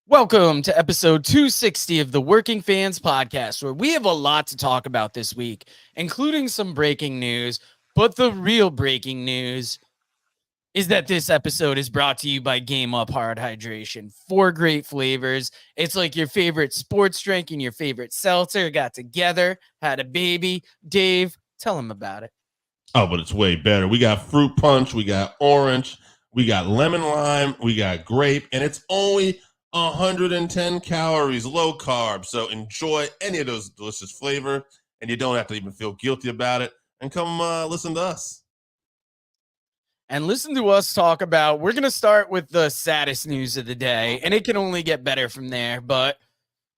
Welcome to episode 260 of the Working Fans Podcast, where we have a lot to talk about this week, including some breaking news. But the real breaking news is that this episode is brought to you by Game Up Hard Hydration. 4 great flavors. It's like your favorite sports drink and your favorite seltzer got together, had a baby. Dave, tell them about it. Oh, but it's way better. We got fruit punch, we got orange, we got lemon lime, we got grape, and it's only 110 calories, low carb. So enjoy any of those delicious flavor, and you don't have to even feel guilty about it. And come listen to us. And listen to us talk about, we're going to start with the saddest news of the day, and it can only get better from there. But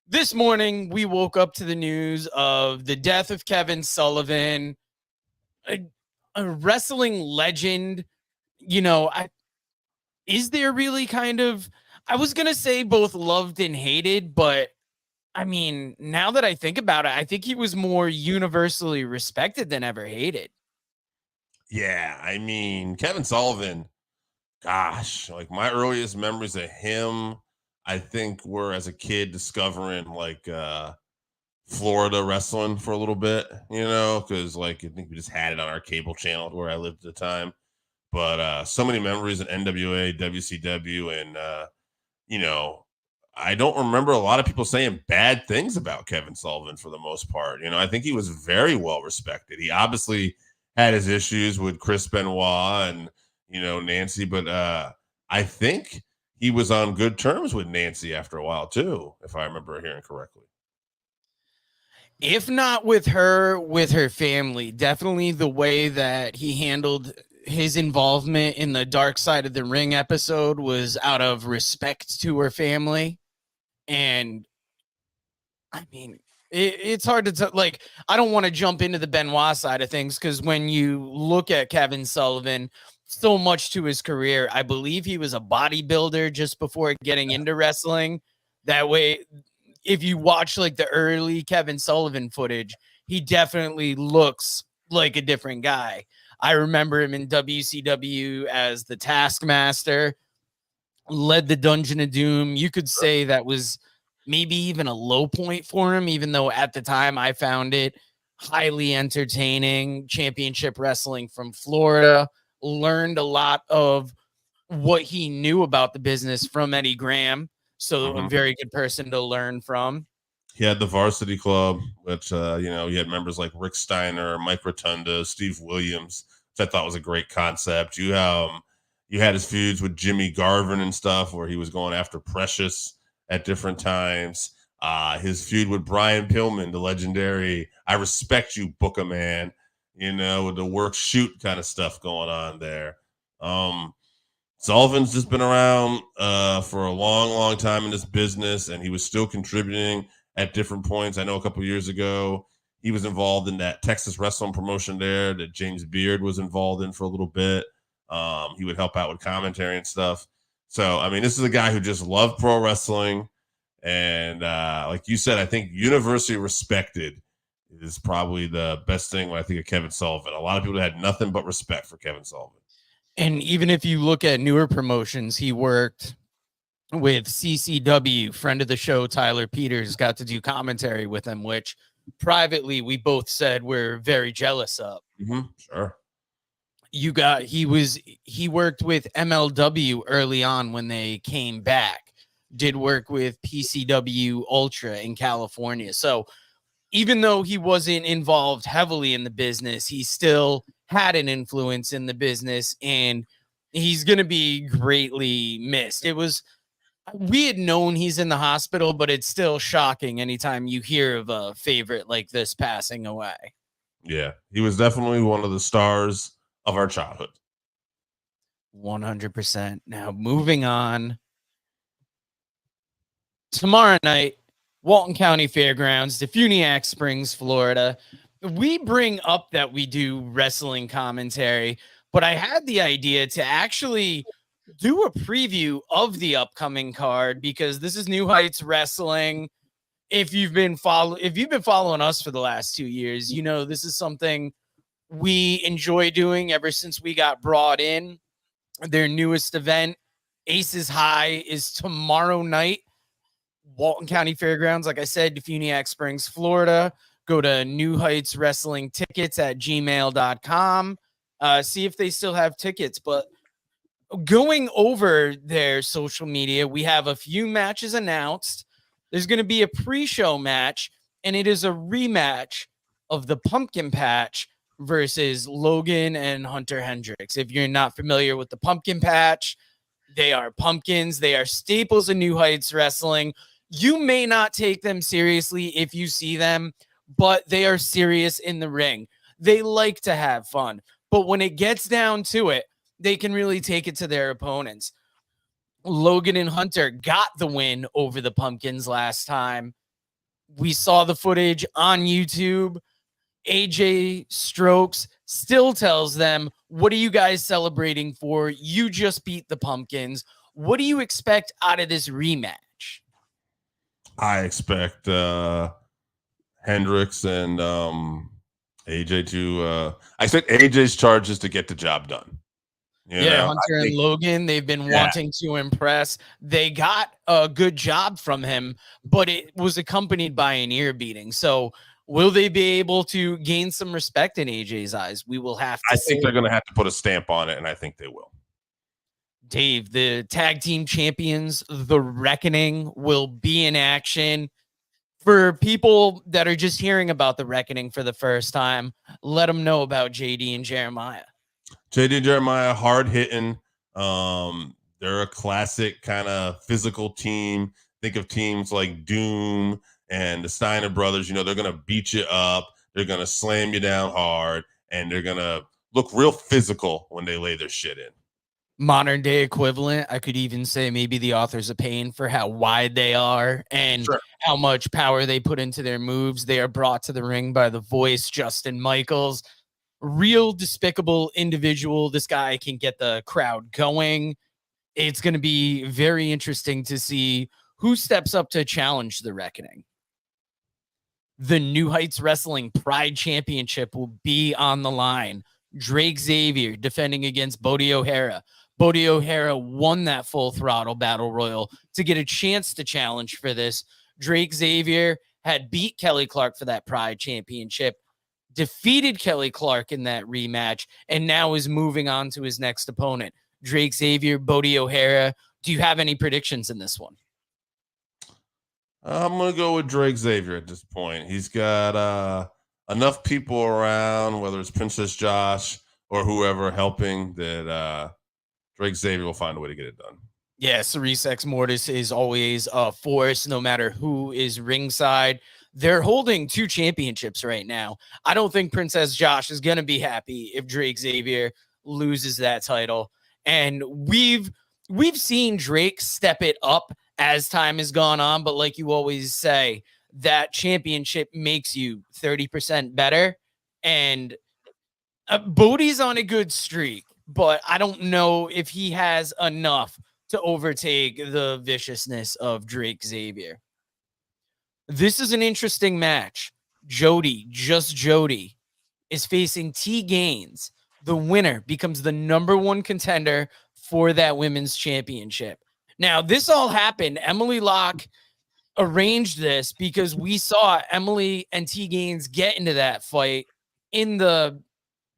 this morning, we woke up to the news of the death of Kevin Sullivan, a wrestling legend. Is there really kind of, I was going to say both loved and hated, but I mean, now that I think about it, I think he was more universally respected than ever hated. Yeah, I mean, Kevin Sullivan, gosh, like my earliest memories of him, I think were as a kid discovering Florida wrestling for a little bit, because I think we just had it on our cable channel where I lived at the time. But so many memories in NWA, WCW, and I don't remember a lot of people saying bad things about Kevin Sullivan for the most part. I think he was very well respected. He obviously had his issues with Chris Benoit and Nancy, but I think he was on good terms with Nancy after a while too, if I remember hearing correctly. If not with her family, definitely the way that he handled his involvement in the Dark Side of the Ring episode was out of respect to her family. And I mean, it's hard to I don't want to jump into the Benoit side of things, because when you look at Kevin Sullivan, so much to his career, I believe he was a bodybuilder just before getting into wrestling. That way, if you watch the early Kevin Sullivan footage, he definitely looks like a different guy. I remember him in WCW as the Taskmaster, led the Dungeon of Doom. You could say that was maybe even a low point for him, even though at the time I found it highly entertaining. Championship wrestling from Florida, learned a lot of what he knew about the business from Eddie Graham. So a very good person to learn from. He had the Varsity Club, which, he had members like Rick Steiner, Mike Rotunda, Steve Williams, which I thought was a great concept. You had his feuds with Jimmy Garvin and stuff where he was going after Precious at different times. His feud with Brian Pillman, the legendary, I respect you, Booker Man, with the work shoot kind of stuff going on there. Sullivan's just been around for a long, long time in this business, and he was still contributing at different points. I know a couple of years ago, he was involved in that Texas wrestling promotion there that James Beard was involved in for a little bit. He would help out with commentary and stuff. So, I mean, this is a guy who just loved pro wrestling. And like you said, I think universally respected is probably the best thing when I think of Kevin Sullivan. A lot of people had nothing but respect for Kevin Sullivan. And even if you look at newer promotions, he worked with CCW, friend of the show, Tyler Peters, got to do commentary with him, which privately we both said we're very jealous of. Sure. He worked with MLW early on when they came back, did work with PCW Ultra in California. So even though he wasn't involved heavily in the business, he still had an influence in the business, and he's going to be greatly missed. We had known he's in the hospital, but it's still shocking anytime you hear of a favorite like this passing away. Yeah, he was definitely one of the stars of our childhood. 100%. Now, moving on. Tomorrow night, Walton County Fairgrounds, DeFuniak Springs, Florida. We bring up that we do wrestling commentary, but I had the idea to actually do a preview of the upcoming card, because this is New Heights Wrestling. If you've been following us for the last 2 years, this is something we enjoy doing ever since we got brought in. Their newest event, Aces High, is tomorrow night Walton County Fairgrounds. Like I said, DeFuniak Springs, Florida. Go to New Heights Wrestling Tickets at gmail.com. See if they still have tickets. But going over their social media, we have a few matches announced. There's going to be a pre-show match, and it is a rematch of the Pumpkin Patch versus Logan and Hunter Hendricks. If you're not familiar with the Pumpkin Patch, they are pumpkins. They are staples of New Heights Wrestling. You may not take them seriously if you see them, but they are serious in the ring. They like to have fun. But when it gets down to it, they can really take it to their opponents. Logan and Hunter got the win over the Pumpkins last time. We saw the footage on YouTube. AJ Strokes still tells them, what are you guys celebrating for? You just beat the Pumpkins. What do you expect out of this rematch? I expect Hendricks and AJ to I expect AJ's charges to get the job done. Hunter and Logan, they've been wanting to impress. They got a good job from him, but it was accompanied by an ear beating. So will they be able to gain some respect in AJ's eyes? We will have to see. I think they're going to have to put a stamp on it, and I think they will. Dave, the tag team champions, The Reckoning, will be in action. For people that are just hearing about The Reckoning for the first time, let them know about JD and Jeremiah. JD and Jeremiah, hard hitting. They're a classic kind of physical team. Think of teams like Doom and the Steiner brothers. They're going to beat you up. They're going to slam you down hard, and they're going to look real physical when they lay their shit in. Modern day equivalent, I could even say maybe the Authors of Pain, for how wide they are and how much power they put into their moves. They are brought to the ring by the voice, Justin Michaels. Real despicable individual. This guy can get the crowd going. It's going to be very interesting to see who steps up to challenge The Reckoning. The New Heights Wrestling Pride Championship will be on the line. Drake Xavier defending against Bodie O'Hara. Bodie O'Hara won that Full Throttle Battle Royal to get a chance to challenge for this. Drake Xavier had beat Kelly Clark for that Pride Championship, defeated Kelly Clark in that rematch, and now is moving on to his next opponent. Drake Xavier, Bodie O'Hara. Do you have any predictions in this one? I'm going to go with Drake Xavier at this point. He's got enough people around, whether it's Princess Josh or whoever helping, that Drake Xavier will find a way to get it done. Yeah, Cerise Ex Mortis is always a force, no matter who is ringside. They're holding 2 championships right now. I don't think Princess Josh is going to be happy if Drake Xavier loses that title. And we've seen Drake step it up as time has gone on. But like you always say, that championship makes you 30% better. And Bodie's on a good streak, but I don't know if he has enough to overtake the viciousness of Drake Xavier. This is an interesting match. Jody, just Jody, is facing T Gaines. The winner becomes the #1 contender for that women's championship. Now, this all happened. Emily Locke arranged this because we saw Emily and T Gaines get into that fight in the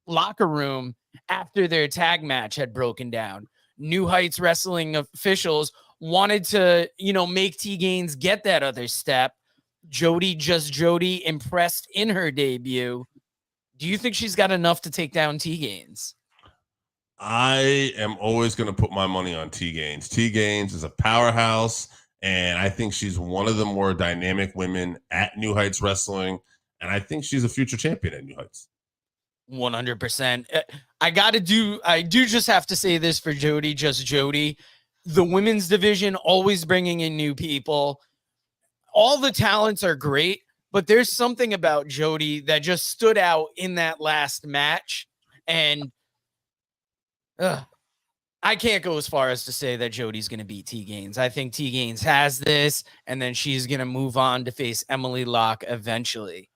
locker room after their tag match had broken down. New Heights Wrestling officials wanted to, make T Gaines get that other step. Jody, just Jody, impressed in her debut. Do you think she's got enough to take down T Gaines? I am always going to put my money on T Gaines. T Gaines is a powerhouse, and I think she's one of the more dynamic women at New Heights Wrestling, and I think she's a future champion at New Heights. 100%. I do just have to say this for Jody, just Jody. The women's division always bringing in new people. All the talents are great, but there's something about Jody that just stood out in that last match. And I can't go as far as to say that Jody's going to beat T Gaines. I think T Gaines has this, and then she's going to move on to face Emily Locke eventually.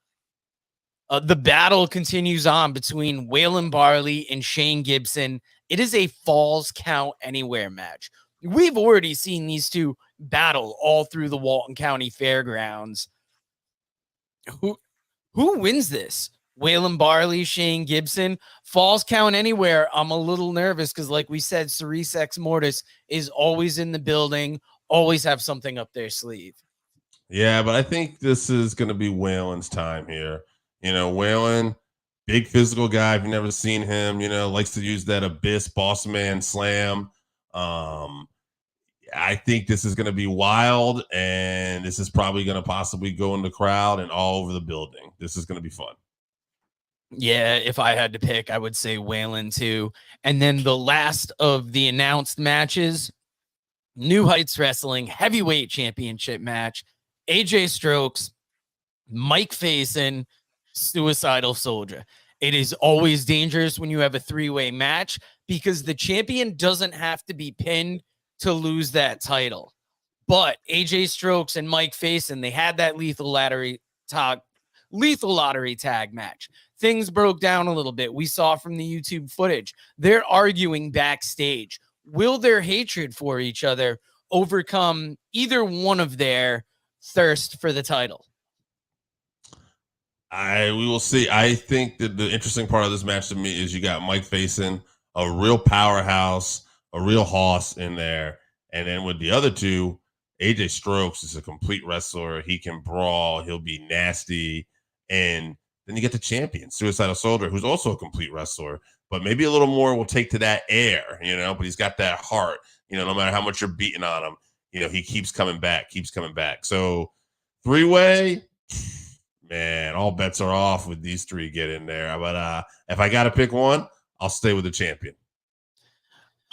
The battle continues on between Waylon Barley and Shane Gibson. It is a Falls Count Anywhere match. We've already seen these two battle all through the Walton County Fairgrounds. Who wins this? Waylon Barley, Shane Gibson, Falls Count Anywhere. I'm a little nervous because, like we said, Cerise Ex Mortis is always in the building, always have something up their sleeve. Yeah, but I think this is going to be Waylon's time here. Waylon, big physical guy. If you've never seen him, likes to use that abyss boss man slam. I think this is going to be wild, and this is probably going to possibly go in the crowd and all over the building. This is going to be fun. Yeah, if I had to pick, I would say Waylon too. And then the last of the announced matches, New Heights Wrestling Heavyweight Championship match, AJ Strokes, Mike Faison, Suicidal Soldier. It is always dangerous when you have a three-way match because the champion doesn't have to be pinned to lose that title. But AJ Strokes and Mike Faison, they had that lethal lottery tag match. Things broke down a little bit. We saw from the YouTube footage. They're arguing backstage. Will their hatred for each other overcome either one of their thirst for the title? We will see. I think that the interesting part of this match to me is you got Mike Faison, a real powerhouse, a real hoss in there. And then with the other two, AJ Strokes is a complete wrestler. He can brawl. He'll be nasty. And then you get the champion, Suicidal Soldier, who's also a complete wrestler, but maybe a little more will take to that air, but he's got that heart, no matter how much you're beating on him, he keeps coming back. So three-way, man, all bets are off with these three get in there. But if I got to pick one, I'll stay with the champion.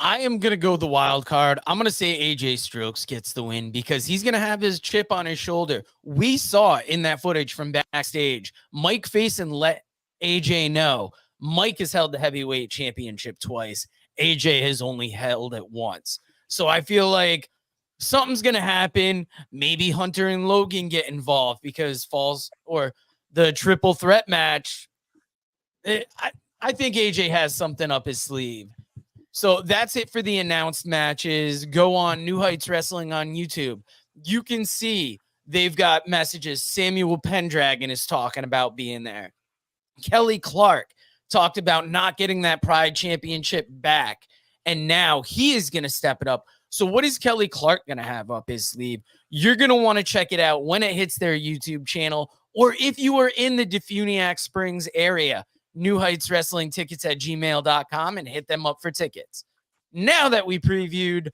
I am going to go the wild card. I'm going to say AJ Strokes gets the win because he's going to have his chip on his shoulder. We saw in that footage from backstage, Mike Faison let AJ know Mike has held the heavyweight championship twice. AJ has only held it once. So I feel like something's going to happen. Maybe Hunter and Logan get involved because the triple threat match. I think AJ has something up his sleeve. So that's it for the announced matches. Go on New Heights Wrestling on YouTube. You can see they've got messages. Samuel Pendragon is talking about being there. Kelly Clark talked about not getting that Pride Championship back, and now he is going to step it up. So what is Kelly Clark going to have up his sleeve? You're going to want to check it out when it hits their YouTube channel, or if you are in the DeFuniak Springs area, New Heights Wrestling tickets at gmail.com and hit them up for tickets. Now that we previewed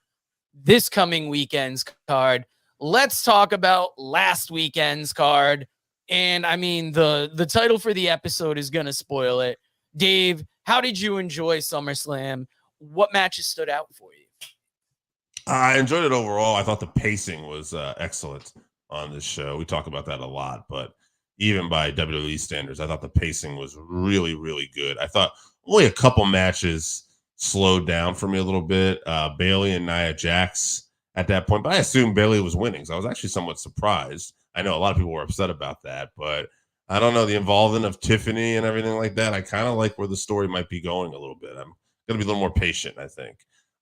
this coming weekend's card, let's talk about last weekend's card. And I mean, the title for the episode is going to spoil it. Dave, how did you enjoy SummerSlam? What matches stood out for you? I enjoyed it overall. I thought the pacing was excellent on this show. We talk about that a lot, but even by WWE standards, I thought the pacing was really, really good. I thought only a couple matches slowed down for me a little bit. Bayley and Nia Jax at that point, but I assumed Bayley was winning, so I was actually somewhat surprised. I know a lot of people were upset about that, but I don't know, the involvement of Tiffany and everything like that. I kind of like where the story might be going a little bit. I'm going to be a little more patient, I think.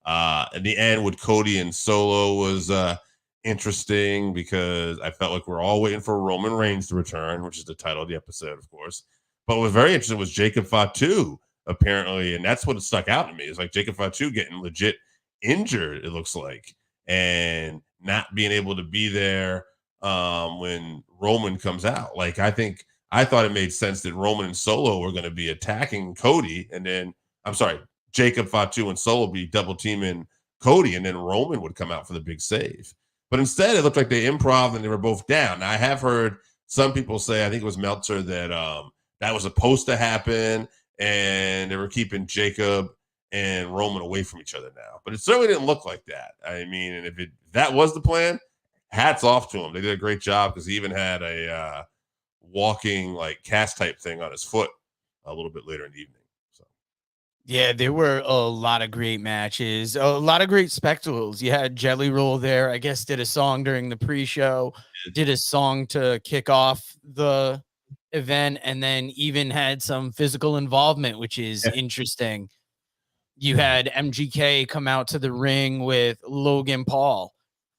At the end with Cody and Solo was interesting because I felt like we're all waiting for Roman Reigns to return, which is the title of the episode, of course. But what was very interesting was Jacob Fatu, apparently, and that's what stuck out to me. It's like Jacob Fatu getting legit injured, it looks like, and not being able to be there when Roman comes out. Like, I thought it made sense that Roman and Solo were going to be attacking Cody, and then, Jacob Fatu and Solo be double teaming Cody, and then Roman would come out for the big save. But instead, it looked like they improv and they were both down. Now, I have heard some people say, I think it was Meltzer, that that was supposed to happen, and they were keeping Jacob and Roman away from each other now. But it certainly didn't look like that. I mean, and if that was the plan, hats off to him. They did a great job because he even had a walking like cast type thing on his foot a little bit later in the evening. Yeah, there were a lot of great matches, a lot of great spectacles. You had Jelly Roll there, I guess, did a song during the pre-show, did a song to kick off the event, and then even had some physical involvement, which is interesting. You had MGK come out to the ring with Logan Paul.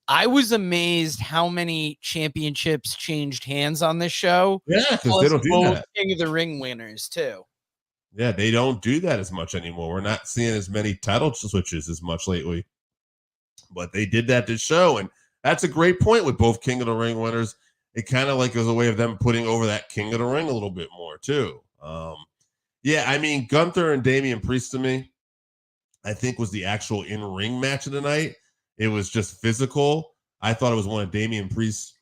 I was amazed how many championships changed hands on this show. Yeah, because they Plus don't do both that. King of the Ring winners too. Yeah, they don't do that as much anymore. We're not seeing as many title switches as much lately, but they did that this show, and that's a great point with both King of the Ring winners. It kind of like was a way of them putting over that King of the Ring a little bit more too. Yeah, I mean Gunther and Damian Priest to me, I think was the actual in-ring match of the night. It was just physical. I thought it was one of Damian Priest's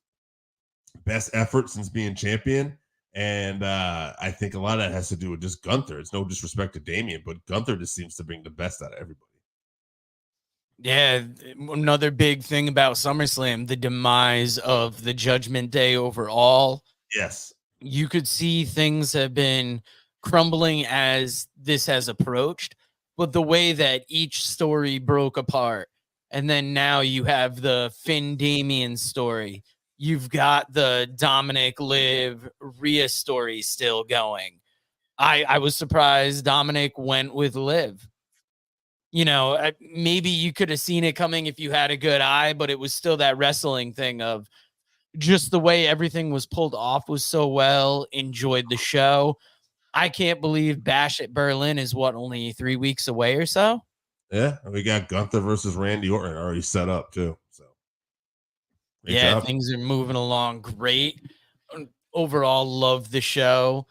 best efforts since being champion. And I think a lot of that has to do with just Gunther. It's no disrespect to Damian, but Gunther just seems to bring the best out of everybody. Yeah, another big thing about SummerSlam, the demise of the Judgment Day overall. Yes. You could see things have been crumbling as this has approached, but the way that each story broke apart, and then now you have the Finn Damian story, you've got the Dominic Liv Rhea story still going. I was surprised Dominic went with Liv. You know, maybe you could have seen it coming if you had a good eye, but it was still that wrestling thing of just the way everything was pulled off was so well. Enjoyed the show. I can't believe Bash at Berlin is what, only 3 weeks away or so. Yeah. And we got Gunther versus Randy Orton already set up too. So great Yeah, job. things are moving along great. Overall, love the show.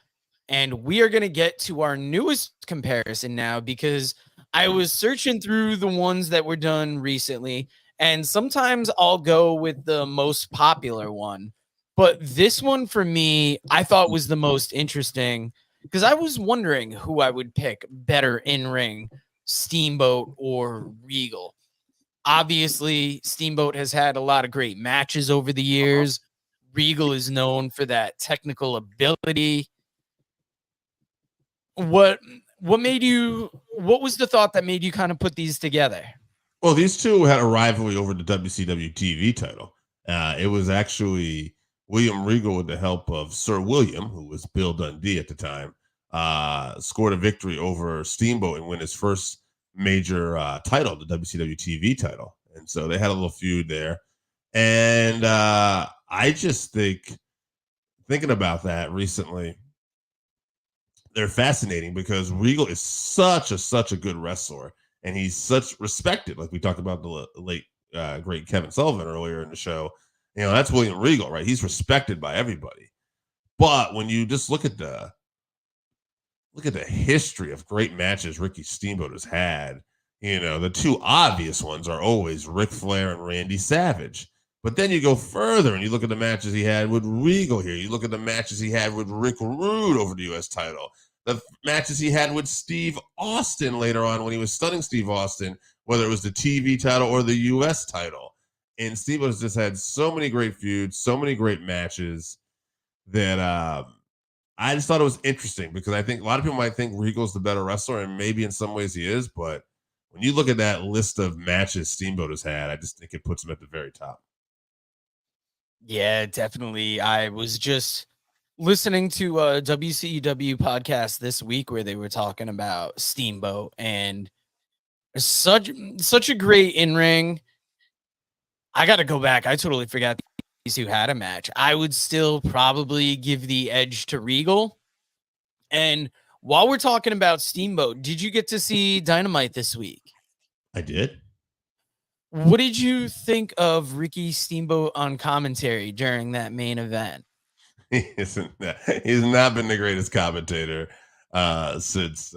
And we are going to get to our newest comparison now because I was searching through the ones that were done recently, and sometimes I'll go with the most popular one. But this one for me, I thought was the most interesting because I was wondering who I would pick better in ring, Steamboat or Regal. Obviously, Steamboat has had a lot of great matches over the years. Regal is known for that technical ability. What what was the thought that made you kind of put these together? Well, these two had a rivalry over the WCW TV title. It was actually William Regal, with the help of Sir William, who was Bill Dundee at the time, scored a victory over Steamboat and win his first major title, the WCW TV title. And so they had a little feud there. And I just think, thinking about that recently, they're fascinating because Regal is such a good wrestler, and he's such respected. Like we talked about the late great Kevin Sullivan earlier in the show. You know, that's William Regal, right? He's respected by everybody. But when you just look at the history of great matches Ricky Steamboat has had, you know, the two obvious ones are always Ric Flair and Randy Savage. But then you go further and you look at the matches he had with Regal here. You look at the matches he had with Rick Rude over the U.S. title. The matches he had with Steve Austin later on when he was stunning Steve Austin, whether it was the TV title or the U.S. title. And Steve has just had so many great feuds, so many great matches that I just thought it was interesting because I think a lot of people might think Regal's the better wrestler, and maybe in some ways he is. But when you look at that list of matches Steamboat has had, I just think it puts him at the very top. Yeah, definitely. I was just listening to a WCW podcast this week where they were talking about Steamboat and such a great in ring. I got to go back. I totally forgot these who had a match. I would still probably give the edge to Regal. And while we're talking about Steamboat, did you get to see Dynamite this week? I did. What did you think of Ricky Steamboat on commentary during that main event? He's not been the greatest commentator since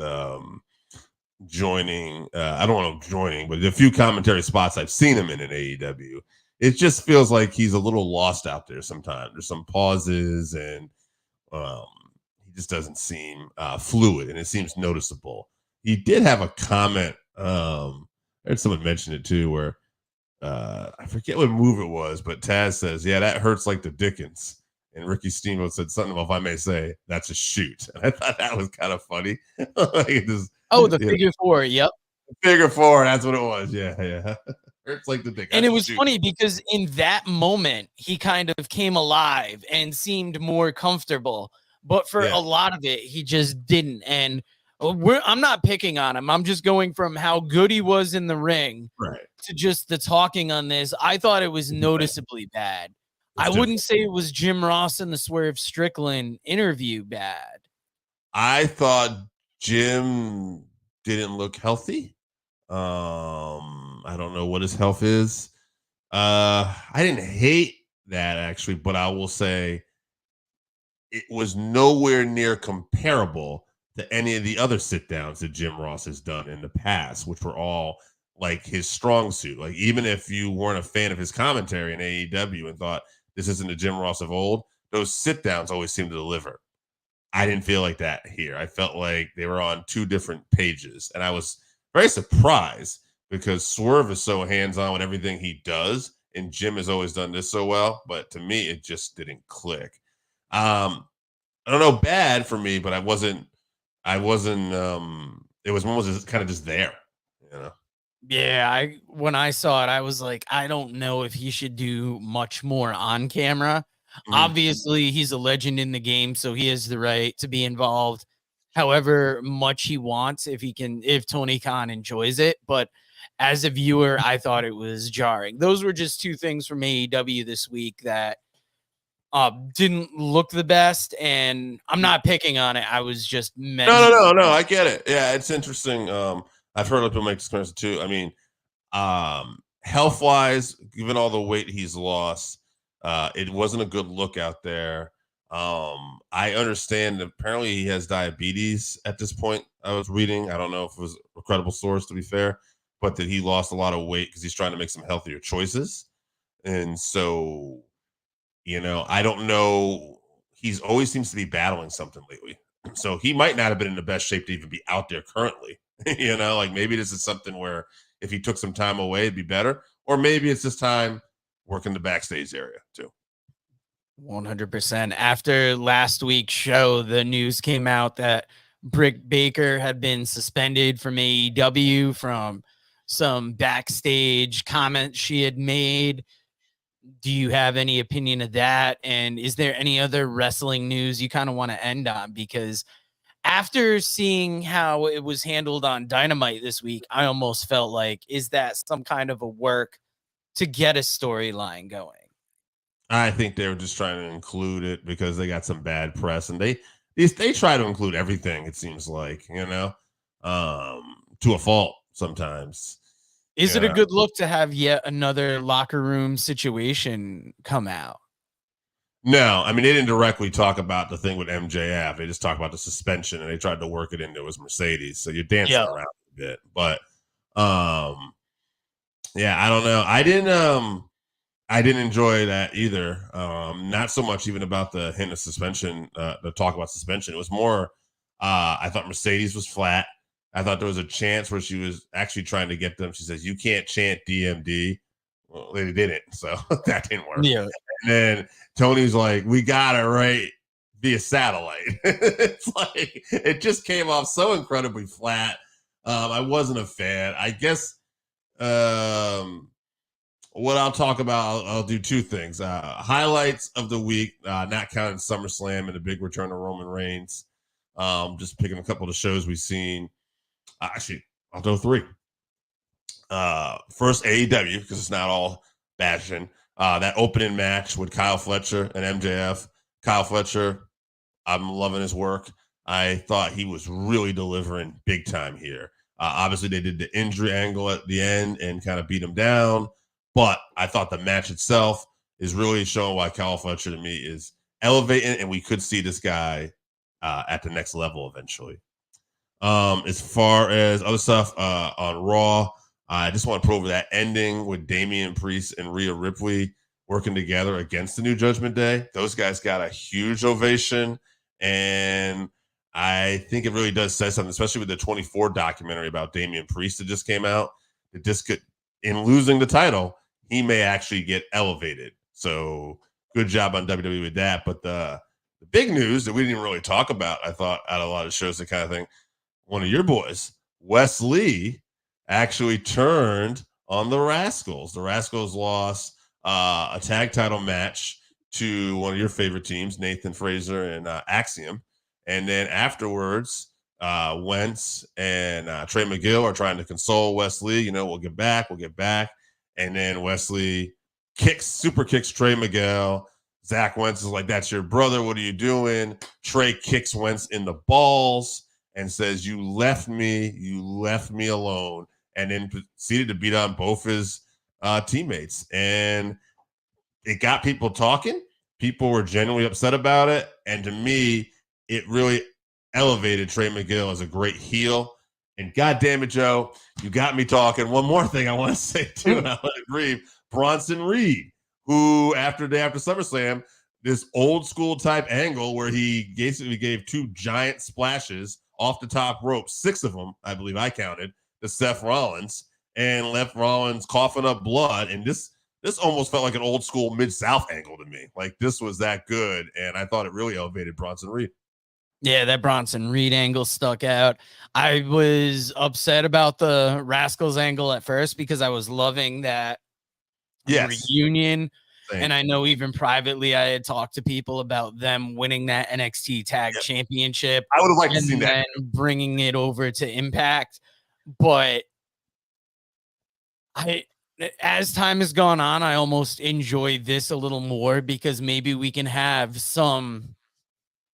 joining. I don't know joining, but a few commentary spots I've seen him in AEW. It just feels like he's a little lost out there sometimes. There's some pauses, and he just doesn't seem fluid, and it seems noticeable. He did have a comment. I heard someone mention it too, where I forget what move it was, but Taz says, "Yeah, that hurts like the Dickens." And Ricky Steamboat said something, if I may say, "That's a shoot." And I thought that was kind of funny. Like the figure four. Yep. Figure four. That's what it was. Yeah. Hurts like the Dickens. And it was funny because in that moment, he kind of came alive and seemed more comfortable. But for a lot of it, he just didn't. And I'm not picking on him. I'm just going from how good he was in the ring Right. to just the talking on this. I thought it was noticeably bad. I wouldn't say it was Jim Ross and the Swerve Strickland interview bad. I thought Jim didn't look healthy. I don't know what his health is. I didn't hate that actually, but I will say it was nowhere near comparable to any of the other sit downs that Jim Ross has done in the past, which were all like his strong suit. Like, even if you weren't a fan of his commentary in AEW and thought this isn't the Jim Ross of old, those sit downs always seem to deliver. I didn't feel like that here. I felt like they were on two different pages. And I was very surprised because Swerve is so hands on with everything he does. And Jim has always done this so well. But to me, it just didn't click. I don't know, bad for me, but it was almost kind of just there, you know? Yeah, when I saw it, I was like, I don't know if he should do much more on camera. Obviously, he's a legend in the game, so he has the right to be involved however much he wants if Tony Khan enjoys it. But as a viewer, I thought it was jarring. Those were just two things from AEW this week that didn't look the best, and I'm not picking on it. I was just mentioning. No. I get it. Yeah, it's interesting. I've heard other people make this comparison too. I mean, health wise, given all the weight he's lost, it wasn't a good look out there. I understand apparently he has diabetes at this point. I was reading. I don't know if it was a credible source, to be fair, but that he lost a lot of weight because he's trying to make some healthier choices. And so, I don't know. He's always seems to be battling something lately. So he might not have been in the best shape to even be out there currently. Like maybe this is something where if he took some time away, it'd be better. Or maybe it's just time working the backstage area too. 100%. After last week's show, the news came out that Britt Baker had been suspended from AEW from some backstage comments she had made. Do you have any opinion of that? And is there any other wrestling news you kind of want to end on? Because after seeing how it was handled on Dynamite this week, I almost felt like, is that some kind of a work to get a storyline going? I think they were just trying to include it because they got some bad press, and they try to include everything. It seems like to a fault sometimes. Is it a good look to have yet another locker room situation come out? No, I mean, they didn't directly talk about the thing with MJF. They just talked about the suspension, and they tried to work it into his Mercedes. So you're dancing around a bit, but yeah, I don't know. I didn't enjoy that either. Not so much even about the hint of suspension, the talk about suspension. It was more, I thought Mercedes was flat. I thought there was a chance where she was actually trying to get them. She says, "You can't chant DMD." Well, they didn't, so that didn't work. Yeah. And then Tony's like, "We got it right via satellite." It's like it just came off so incredibly flat. I wasn't a fan. I guess what I'll talk about, I'll do two things. Highlights of the week, not counting SummerSlam and the big return of Roman Reigns. Just picking a couple of the shows we've seen. Actually, I'll do three. First, AEW, because it's not all bashing. That opening match with Kyle Fletcher and MJF. Kyle Fletcher, I'm loving his work. I thought he was really delivering big time here. Obviously, they did the injury angle at the end and kind of beat him down. But I thought the match itself is really showing why Kyle Fletcher to me is elevating, and we could see this guy at the next level eventually. As far as other stuff on Raw, I just want to put over that ending with Damian Priest and Rhea Ripley working together against the New Judgment Day. Those guys got a huge ovation, and I think it really does say something, especially with the 24 documentary about Damian Priest that just came out. That this could, in losing the title, he may actually get elevated. So good job on WWE with that. But the big news that we didn't even really talk about, I thought, out of a lot of shows, that kind of thing, one of your boys, Wes Lee, actually turned on the Rascals. The Rascals lost a tag title match to one of your favorite teams, Nathan Fraser and Axiom. And then afterwards, Wentz and Trey McGill are trying to console Wesley. We'll get back. And then Wesley super kicks Trey McGill. Zach Wentz is like, "That's your brother. What are you doing?" Trey kicks Wentz in the balls and says, "You left me alone." And then proceeded to beat on both his teammates. And it got people talking. People were genuinely upset about it. And to me, it really elevated Trey McGill as a great heel. And God damn it, Joe, you got me talking. One more thing I want to say, too, and I'll let it breathe. Bronson Reed, who after SummerSlam, this old school type angle where he basically gave 2 giant splashes off the top rope, 6 of them, I believe I counted, to Seth Rollins, and left Rollins coughing up blood. And this almost felt like an old school Mid-South angle to me. Like, this was that good, and I thought it really elevated Bronson Reed. Yeah, that Bronson Reed angle stuck out. I was upset about the Rascals angle at first because I was loving that reunion. Same. And I know even privately I had talked to people about them winning that NXT Tag Championship. I would have liked to see that. And bringing it over to Impact. But as time has gone on, I almost enjoy this a little more because maybe we can have some,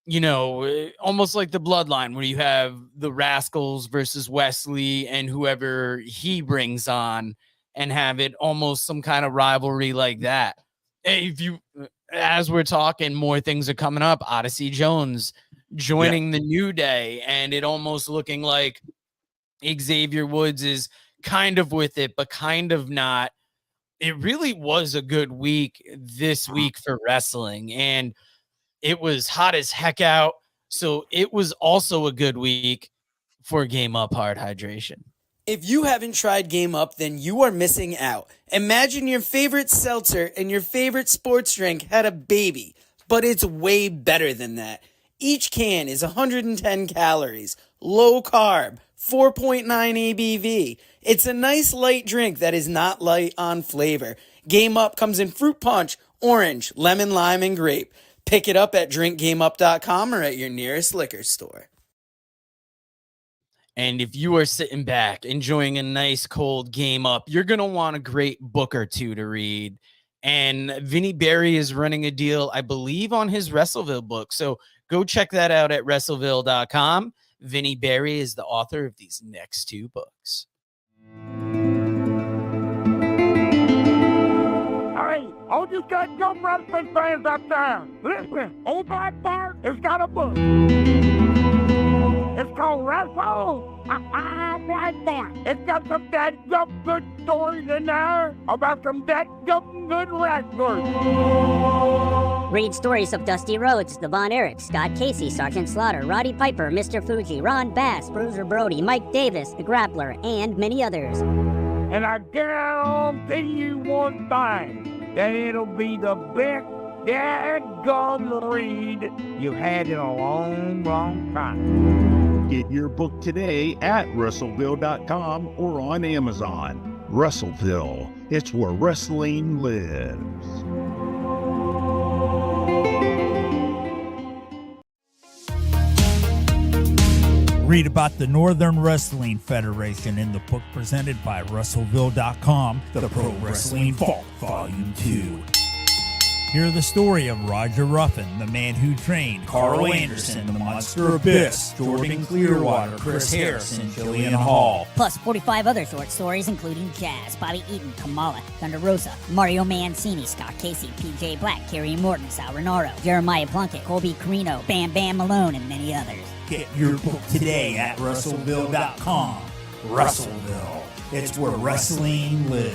almost like the Bloodline where you have the Rascals versus Wesley and whoever he brings on and have it almost some kind of rivalry like that. As we're talking, more things are coming up. Odyssey Jones joining the New Day, and it almost looking like Xavier Woods is kind of with it, but kind of not. It really was a good week this week for wrestling, and it was hot as heck out. So it was also a good week for Game Up Hard Hydration. If you haven't tried Game Up, then you are missing out. Imagine your favorite seltzer and your favorite sports drink had a baby, but it's way better than that. Each can is 110 calories, low carb, 4.9 ABV. It's a nice light drink that is not light on flavor. Game Up comes in fruit punch, orange, lemon, lime, and grape. Pick it up at drinkgameup.com or at your nearest liquor store. And if you are sitting back enjoying a nice cold Game Up, you're going to want a great book or two to read. And Vinny Berry is running a deal, I believe, on his Wrestleville book. So go check that out at wrestleville.com. Vinny Berry is the author of these next 2 books. Hey, all you got young wrestling fans out there, listen, Old Black Bart has got a book. It's called Wrestle Black Bart. It's got some that good stories in there about some that good wrestlers. Read stories of Dusty Rhodes, the Von Erich, Scott Casey, Sergeant Slaughter, Roddy Piper, Mr. Fuji, Ron Bass, Bruiser Brody, Mike Davis, the Grappler, and many others. And I guarantee you one thing, that it'll be the best dadgum read you've had in a long, long time. Get your book today at Russellville.com or on Amazon. Russellville, it's where wrestling lives. Read about the Northern Wrestling Federation in the book presented by Russellville.com, The Pro Wrestling Vault, Volume 2. Hear the story of Roger Ruffin, the man who trained Carl Anderson, the Monster Abyss, Jordan Clearwater, Chris Harrison, Jillian Hall. Plus 45 other short stories including Jazz, Bobby Eaton, Kamala, Thunder Rosa, Mario Mancini, Scott Casey, PJ Black, Kerry Morton, Sal Renaro, Jeremiah Plunkett, Colby Carino, Bam Bam Malone, and many others. Get your book today at Russellville.com. Russellville, it's where wrestling lives.